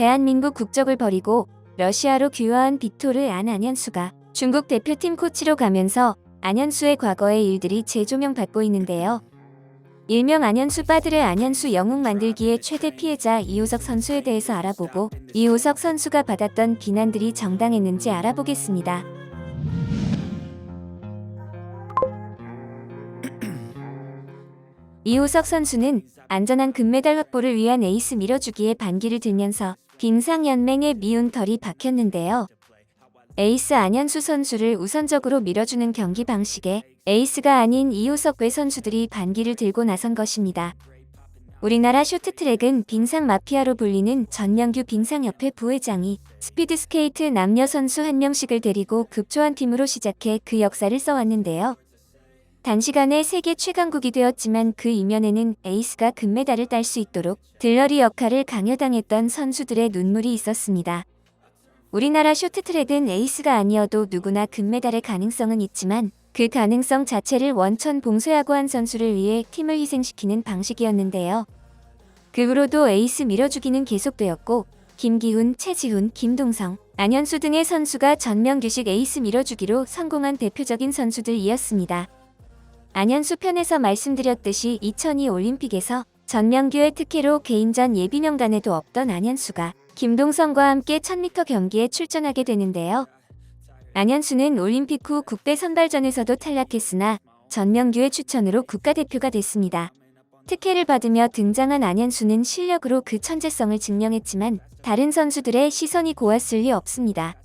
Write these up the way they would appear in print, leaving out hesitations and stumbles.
대한민국 국적을 버리고 러시아로 귀화한 빅토르 안현수가 중국 대표팀 코치로 가면서 안현수의 과거의 일들이 재조명받고 있는데요. 일명 안현수 빠드레 안현수 영웅 만들기의 최대 피해자 이호석 선수에 대해서 알아보고 이호석 선수가 받았던 비난들이 정당했는지 알아보겠습니다. 이호석 선수는 안전한 금메달 확보를 위한 에이스 밀어주기에 반기를 들면서 빙상연맹의 미운 털이 박혔는데요. 에이스 안현수 선수를 우선적으로 밀어주는 경기 방식에 에이스가 아닌 이호석 외 선수들이 반기를 들고 나선 것입니다. 우리나라 쇼트트랙은 빙상 마피아로 불리는 전명규 빙상협회 부회장이 스피드스케이트 남녀 선수 한 명씩을 데리고 급조한 팀으로 시작해 그 역사를 써왔는데요. 단시간에 세계 최강국이 되었지만 그 이면에는 에이스가 금메달을 딸 수 있도록 들러리 역할을 강요당했던 선수들의 눈물이 있었습니다. 우리나라 쇼트트랙은 에이스가 아니어도 누구나 금메달의 가능성은 있지만 그 가능성 자체를 원천 봉쇄하고 한 선수를 위해 팀을 희생시키는 방식이었는데요. 그 후로도 에이스 밀어주기는 계속되었고 김기훈, 최지훈, 김동성, 안현수 등의 선수가 전명규식 에이스 밀어주기로 성공한 대표적인 선수들이었습니다. 안현수 편에서 말씀드렸듯이 2002 올림픽에서 전명규의 특혜로 개인전 예비명단에도 없던 안현수가 김동성과 함께 1000m 경기에 출전하게 되는데요. 안현수는 올림픽 후 국대 선발전에서도 탈락했으나 전명규의 추천으로 국가대표가 됐습니다. 특혜를 받으며 등장한 안현수는 실력으로 그 천재성을 증명했지만 다른 선수들의 시선이 고왔을 리 없습니다.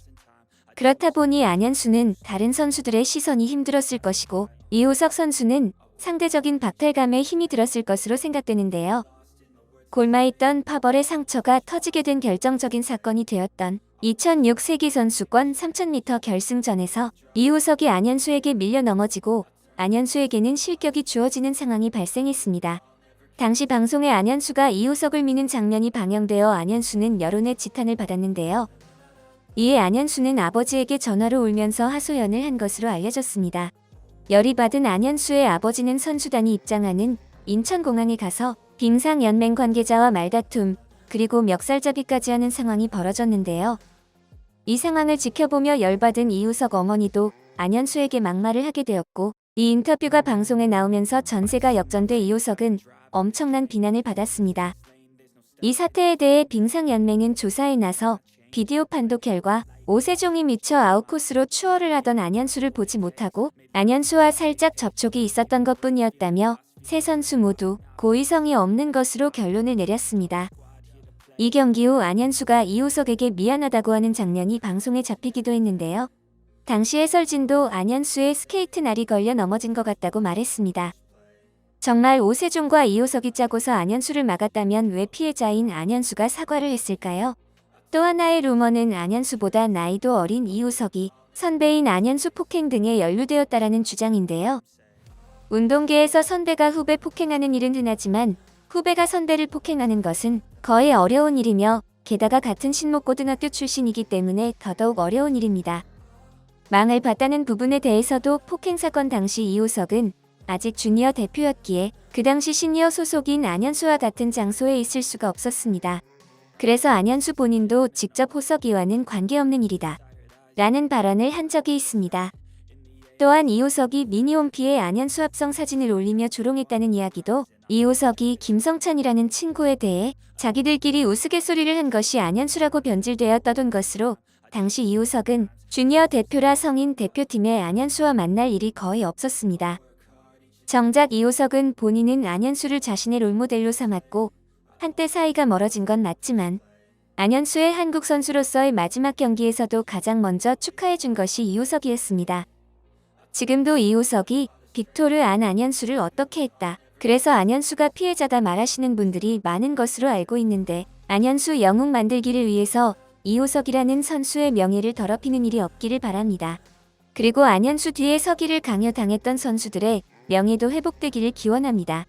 그렇다 보니 안현수는 다른 선수들의 시선이 힘들었을 것이고 이호석 선수는 상대적인 박탈감에 힘이 들었을 것으로 생각되는데요. 골마있던 파벌의 상처가 터지게 된 결정적인 사건이 되었던 2006 세계선수권 3000m 결승전에서 이호석이 안현수에게 밀려 넘어지고 안현수에게는 실격이 주어지는 상황이 발생했습니다. 당시 방송에 안현수가 이호석을 미는 장면이 방영되어 안현수는 여론의 지탄을 받았는데요. 이에 안현수는 아버지에게 전화로 울면서 하소연을 한 것으로 알려졌습니다. 열이 받은 안현수의 아버지는 선수단이 입장하는 인천공항에 가서 빙상연맹 관계자와 말다툼, 그리고 멱살잡이까지 하는 상황이 벌어졌는데요. 이 상황을 지켜보며 열받은 이호석 어머니도 안현수에게 막말을 하게 되었고 이 인터뷰가 방송에 나오면서 전세가 역전돼 이호석은 엄청난 비난을 받았습니다. 이 사태에 대해 빙상연맹은 조사에 나서 비디오 판독 결과 오세종이 미처 아웃코스로 추월을 하던 안현수를 보지 못하고 안현수와 살짝 접촉이 있었던 것뿐이었다며 세 선수 모두 고의성이 없는 것으로 결론을 내렸습니다. 이 경기 후 안현수가 이호석에게 미안하다고 하는 장면이 방송에 잡히기도 했는데요. 당시 해설진도 안현수의 스케이트 날이 걸려 넘어진 것 같다고 말했습니다. 정말 오세종과 이호석이 짜고서 안현수를 막았다면 왜 피해자인 안현수가 사과를 했을까요? 또 하나의 루머는 안현수보다 나이도 어린 이호석이 선배인 안현수 폭행 등에 연루되었다라는 주장인데요. 운동계에서 선배가 후배 폭행하는 일은 흔하지만 후배가 선배를 폭행하는 것은 거의 어려운 일이며 게다가 같은 신목고등학교 출신이기 때문에 더더욱 어려운 일입니다. 망을 봤다는 부분에 대해서도 폭행 사건 당시 이호석은 아직 주니어 대표였기에 그 당시 시니어 소속인 안현수와 같은 장소에 있을 수가 없었습니다. 그래서 안현수 본인도 직접 호석이와는 관계없는 일이다 라는 발언을 한 적이 있습니다. 또한 이호석이 미니홈피에 안현수 합성 사진을 올리며 조롱했다는 이야기도 이호석이 김성찬이라는 친구에 대해 자기들끼리 우스갯소리를 한 것이 안현수라고 변질되어 떠돈 것으로 당시 이호석은 주니어 대표라 성인 대표팀에 안현수와 만날 일이 거의 없었습니다. 정작 이호석은 본인은 안현수를 자신의 롤모델로 삼았고 한때 사이가 멀어진 건 맞지만 안현수의 한국 선수로서의 마지막 경기에서도 가장 먼저 축하해준 것이 이호석이었습니다. 지금도 이호석이 빅토르 안현수를 어떻게 했다, 그래서 안현수가 피해자다 말하시는 분들이 많은 것으로 알고 있는데 안현수 영웅 만들기를 위해서 이호석이라는 선수의 명예를 더럽히는 일이 없기를 바랍니다. 그리고 안현수 뒤에 서기를 강요당했던 선수들의 명예도 회복되기를 기원합니다.